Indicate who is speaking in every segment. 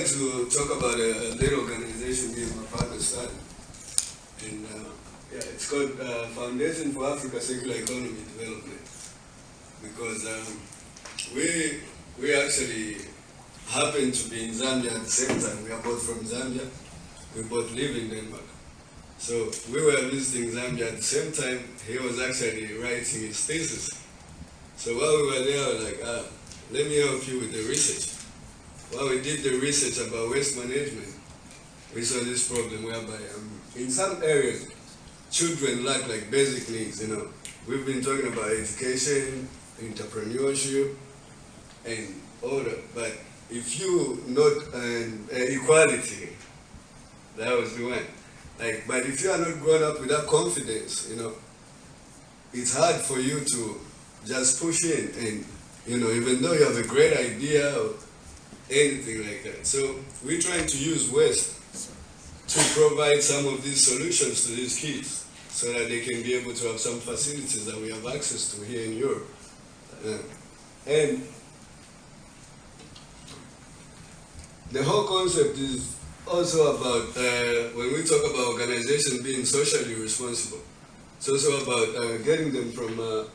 Speaker 1: to talk about a little organization me and my partner started. And yeah, it's called Foundation for Africa Circular Economy Development. Because we actually happen to be in Zambia at the same time. We are both from Zambia. We both live in Denmark. So we were visiting Zambia at the same time. He was actually writing his thesis. So while we were there, I was like, let me help you with the research. While we did the research about waste management, we saw this problem whereby in some areas, children lack like basic needs, you know. We've been talking about education, entrepreneurship, and all that, but if you note equality, that was the one. Like, but if you are not growing up with that confidence, you know, it's hard for you to just push in and, you know, even though you have a great idea or anything like that. So we're trying to use waste to provide some of these solutions to these kids so that they can be able to have some facilities that we have access to here in Europe. And the whole concept is also about, when we talk about organizations being socially responsible, it's also about getting them from the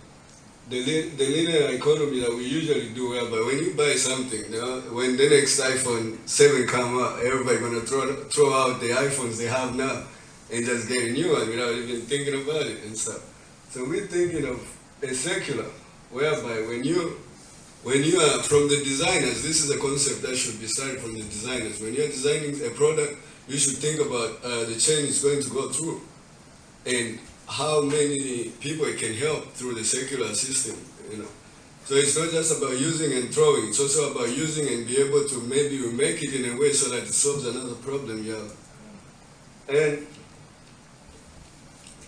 Speaker 1: linear economy that we usually do, whereby when you buy something, you know, when the next iPhone 7 come out, everybody gonna throw out the iPhones they have now and just get a new one without even thinking about it and stuff. So we're thinking of a circular, whereby when you are from the designers, this is a concept that should be started from the designers. When you're designing a product, you should think about the chain it's going to go through and how many people it can help through the circular system, you know. So it's not just about using and throwing, it's also about using and be able to maybe remake it in a way so that it solves another problem you have. And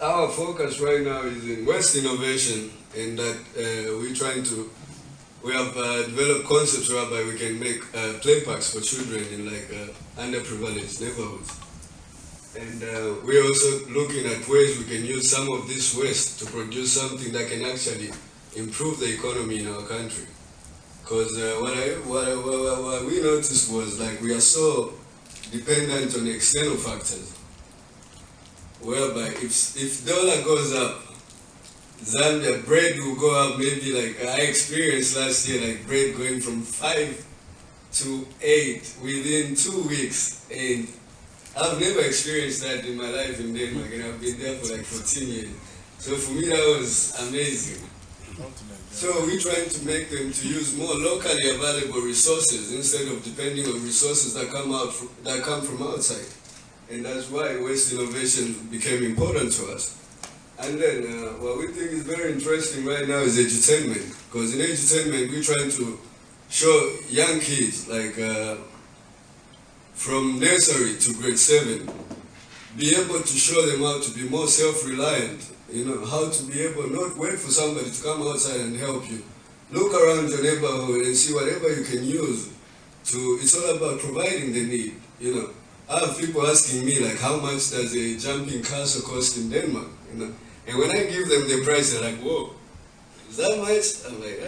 Speaker 1: our focus right now is in waste innovation, and that we have developed concepts whereby we can make play parks for children in like underprivileged neighborhoods. And we're also looking at ways we can use some of this waste to produce something that can actually improve the economy in our country. Because what we noticed was like we are so dependent on external factors, whereby if dollar goes up, Zambia bread will go up. Maybe like I experienced last year, like bread going from 5 to 8 within 2 weeks, and I've never experienced that in my life in Denmark, and I've been there for like 14 years. So for me that was amazing. So we're trying to make them to use more locally available resources instead of depending on resources that come from outside, and that's why waste innovation became important to us. And then what we think is very interesting right now is edutainment, because in edutainment we're trying to show young kids, like from nursery to grade 7, be able to show them how to be more self-reliant, you know, how to be able not wait for somebody to come outside and help you. Look around your neighborhood and see whatever you can use to, it's all about providing the need, you know. I have people asking me like, how much does a jumping castle cost in Denmark, you know? And when I give them the price, they're like, whoa, is that much? I'm like,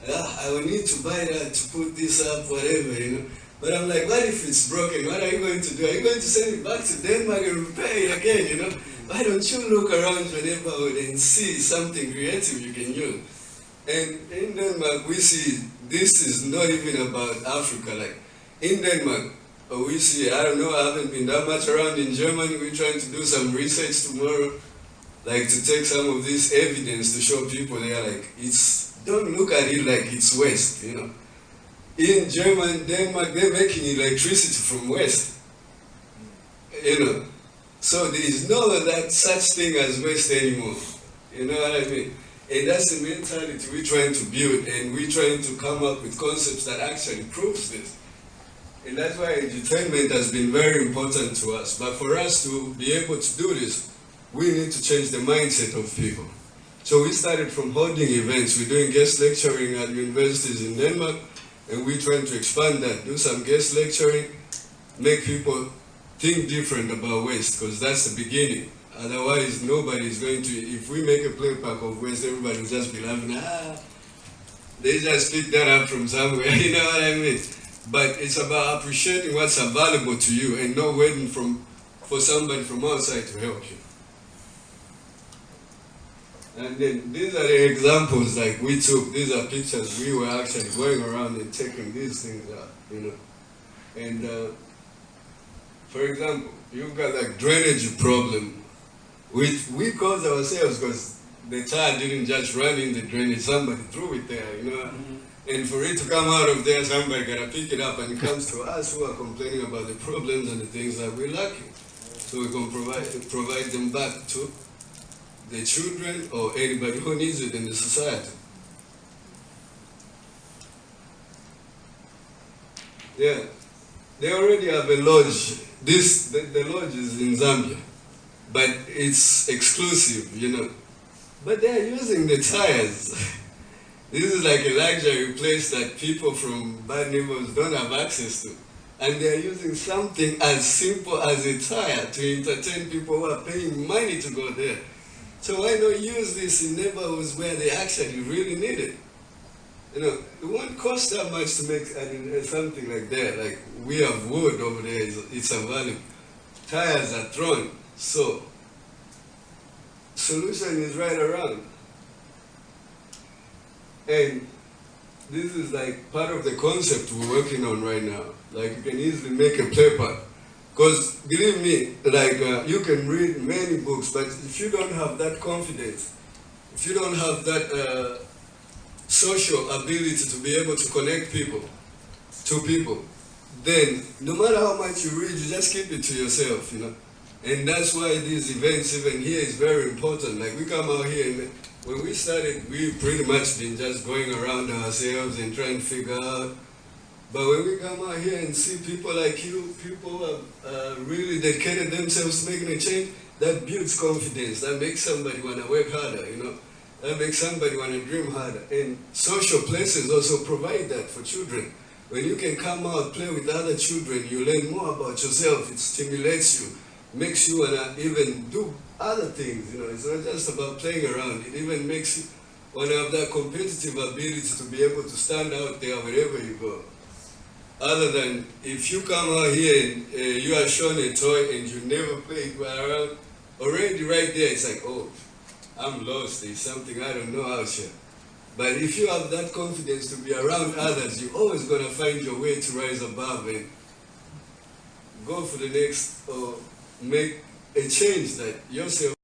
Speaker 1: yeah, I will need to buy that to put this up, whatever, you know. But I'm like, what if it's broken? What are you going to do? Are you going to send it back to Denmark and repair it again, you know? Why don't you look around your neighborhood and see something creative you can use? And in Denmark, we see this is not even about Africa. Like, in Denmark, we see, I don't know, I haven't been that much around in Germany. We're trying to do some research tomorrow, like to take some of this evidence to show people there, like, don't look at it like it's waste, you know. In Denmark, they're making electricity from waste, you know. So there is no such thing as waste anymore, you know what I mean? And that's the mentality we're trying to build, and we're trying to come up with concepts that actually proves this. And that's why edutainment has been very important to us. But for us to be able to do this, we need to change the mindset of people. So we started from holding events. We're doing guest lecturing at universities in Denmark, and we're trying to expand that, do some guest lecturing, make people think different about waste, because that's the beginning. Otherwise, nobody's going to, if we make a play park of waste, everybody will just be laughing, they just picked that up from somewhere, you know what I mean? But it's about appreciating what's available to you and not waiting for somebody from outside to help you. And then these are the examples like we took. These are pictures we were actually going around and checking these things out, you know. And for example, you've got like drainage problem, which we caused ourselves because the tire didn't just run in the drainage, somebody threw it there, you know. And for it to come out of there, somebody gotta pick it up, and it comes to us who are complaining about the problems and the things that we're lacking. So we can provide them back to the children or anybody who needs it in the society. Yeah, they already have a lodge. The lodge is in Zambia, but it's exclusive, you know. But they're using the tires. This is like a luxury place that people from bad neighborhoods don't have access to. And they're using something as simple as a tire to entertain people who are paying money to go there. So why not use this in neighborhoods where they actually really need it? You know, it won't cost that much to make something like that. Like we have wood over there, it's available. Tires are thrown. So, solution is right around. And this is like part of the concept we're working on right now. Like you can easily make a paper. Because believe me, like you can read many books, but if you don't have that confidence, if you don't have that social ability to be able to connect people to people, then no matter how much you read, you just keep it to yourself, you know. And that's why these events even here is very important. Like we come out here, and when we started, we pretty much been just going around ourselves and trying to figure out. But when we come out here and see people like you, people who have really dedicated themselves to making a change, that builds confidence. That makes somebody want to work harder, you know. That makes somebody want to dream harder. And social places also provide that for children. When you can come out, play with other children, you learn more about yourself. It stimulates you, makes you want to even do other things, you know. It's not just about playing around. It even makes you want to have that competitive ability to be able to stand out there wherever you go. Other than if you come out here and you are shown a toy and you never played around, already right there it's like, oh, I'm lost, there's something I don't know out here. But if you have that confidence to be around others, you're always going to find your way to rise above and go for the next or make a change that yourself